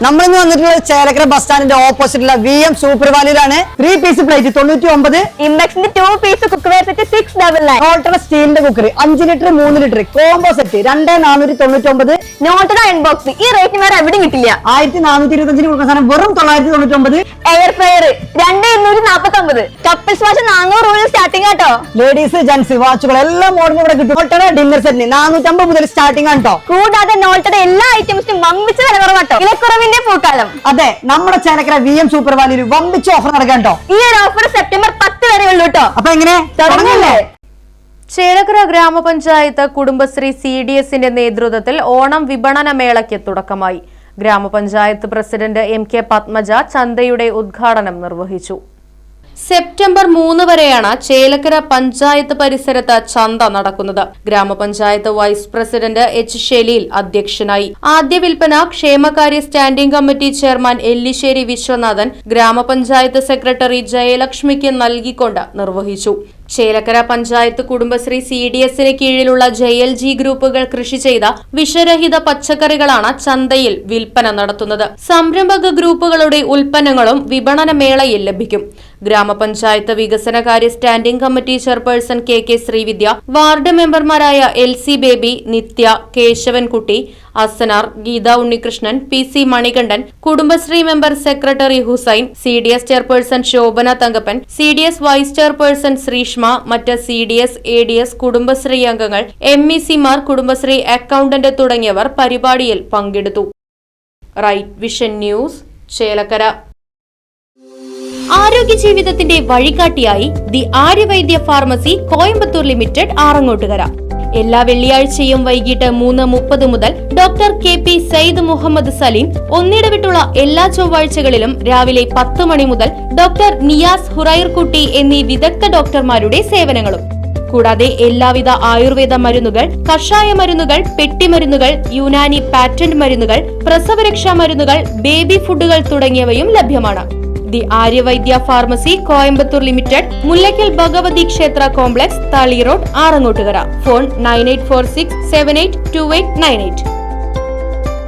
നമ്മളിന്ന് വന്നിട്ടുള്ള ചേലക്കര ബസ് സ്റ്റാൻഡിന്റെ ഓപ്പോസിറ്റുള്ള VM സൂപ്പർ വാലിയിലാണ് 3 പീസ് പ്ലേറ്റ് 99, ഇംബെക്സിന്റെ 2 പീസ് കുക്ക്വെയർ സെറ്റ് 699, നോട്ടയുടെ സ്റ്റീലിന്റെ cooker 5 litre 3 litre combo set 2499, നോട്ടയുടെ അൺബോക്സ് ഈ റേറ്റിന് വേറെ എവിടെയും കിട്ടില്ല. 1425 കൊടുക്കുന്ന സാധനം വെറും 999, എയർ ഫ്രയർ 2249, കപ്പിൾസ് വാച്ച് 400 രൂപ സ്റ്റാർട്ടിംഗ് ആട്ടോ. ലേഡീസ് ജെന്റ്സ് വാച്ചുകൾ എല്ലാ മോഡലും ഇവിടെ കിട്ടും. നോട്ടയുടെ ഡിന്നർ സെറ്റിന് 450 മുതൽ സ്റ്റാർട്ടിംഗ് ആണ് കേട്ടോ. കൂടാതെ നോട്ടയുടെ എല്ലാ ഐറ്റംസിനും വമ്പിച്ച വില കുറവാട്ടോ. വിലക്കുറവിന്റെ പൂക്കാലം. അതെ, നമ്മുടെ ചേലക്കര VM സൂപ്പർ വാലിയിൽ വമ്പിച്ച ഓഫർ നടക്കാൻ കേട്ടോ. ഈ ഒരു ഓഫർ സെപ്റ്റംബർ 10 വരെ ഉള്ളൂ കേട്ടോ. അപ്പൊ എങ്ങനെ തുടങ്ങല്ലേ? ചേലക്കര ഗ്രാമപഞ്ചായത്ത് കുടുംബശ്രീ CDSന്റെ നേതൃത്വത്തിൽ ഓണം വിപണന മേളയ്ക്ക് തുടക്കമായി. ഗ്രാമപഞ്ചായത്ത് പ്രസിഡന്റ് MK പത്മജ ചന്തയുടെ ഉദ്ഘാടനം നിർവഹിച്ചു. സെപ്റ്റംബർ 3 വരെയാണ് ചേലക്കര പഞ്ചായത്ത് പരിസരത്ത് ചന്ത നടക്കുന്നത്. ഗ്രാമപഞ്ചായത്ത് വൈസ് പ്രസിഡന്റ് H ഷെലീൽ അധ്യക്ഷനായി. ആദ്യ വിൽപ്പന ക്ഷേമകാര്യ standing committee chairman Ellissery Viswanathan ഗ്രാമപഞ്ചായത്ത് സെക്രട്ടറി ജയലക്ഷ്മിക്ക് നൽകിക്കൊണ്ട് നിർവഹിച്ചു. ചേലക്കര പഞ്ചായത്ത് കുടുംബശ്രീ CDSന് കീഴിലുള്ള JLG ഗ്രൂപ്പുകൾ കൃഷി ചെയ്ത വിഷരഹിത പച്ചക്കറികളാണ് ചന്തയിൽ വിൽപ്പന നടത്തുന്നത്. സംരംഭക ഗ്രൂപ്പുകളുടെ ഉൽപ്പന്നങ്ങളും വിപണന മേളയിൽ ലഭിക്കും. ഗ്രാമപഞ്ചായത്ത് വികസനകാര്യ standing committee chairperson KK Sreevidya, ward മെമ്പർമാരായ LC Baby, Nithya, Kesavankutty, Asanar, Geetha Unnikrishnan, PC Manikandan, Kudumbashree member secretary Hussain, CDS chairperson Shobhana Thankappan, CDS vice chairperson Sreeshma, മറ്റ് CDS, ADS, കുടുംബശ്രീ അംഗങ്ങൾ, MECമാർ, കുടുംബശ്രീ അക്കൗണ്ടന്റ് തുടങ്ങിയവർ പരിപാടിയിൽ പങ്കെടുത്തു. Right Vision News, Chelakkara. ആരോഗ്യ ജീവിതത്തിന്റെ വഴികാട്ടിയായി the Aryavaidya pharmacy Coimbatore limited, Arangottukara. എല്ലാ വെള്ളിയാഴ്ചയും വൈകിട്ട് 3:30 മുതൽ ഡോക്ടർ KP സയ്യിദ് മുഹമ്മദ് സലീം, ഒന്നിടവിട്ടുള്ള എല്ലാ ചൊവ്വാഴ്ചകളിലും രാവിലെ 10 മണി മുതൽ ഡോക്ടർ നിയാസ് ഹുറൈർകുട്ടി എന്നീ വിദഗ്ധ ഡോക്ടർമാരുടെ സേവനങ്ങളും. കൂടാതെ എല്ലാവിധ ആയുർവേദ മരുന്നുകൾ, കഷായ മരുന്നുകൾ, പെട്ടിമരുന്നുകൾ, യുനാനി പാറ്റന്റ് മരുന്നുകൾ, പ്രസവരക്ഷാ മരുന്നുകൾ, ബേബി ഫുഡുകൾ തുടങ്ങിയവയും ലഭ്യമാണ്. The Aryavaidya pharmacy Coimbatore limited, Mullackal Bhagavathi ക്ഷേത്ര കോംപ്ലക്സ്, താളി റോഡ്, ആറങ്ങോട്ടുകര. ഫോൺ 9846782898.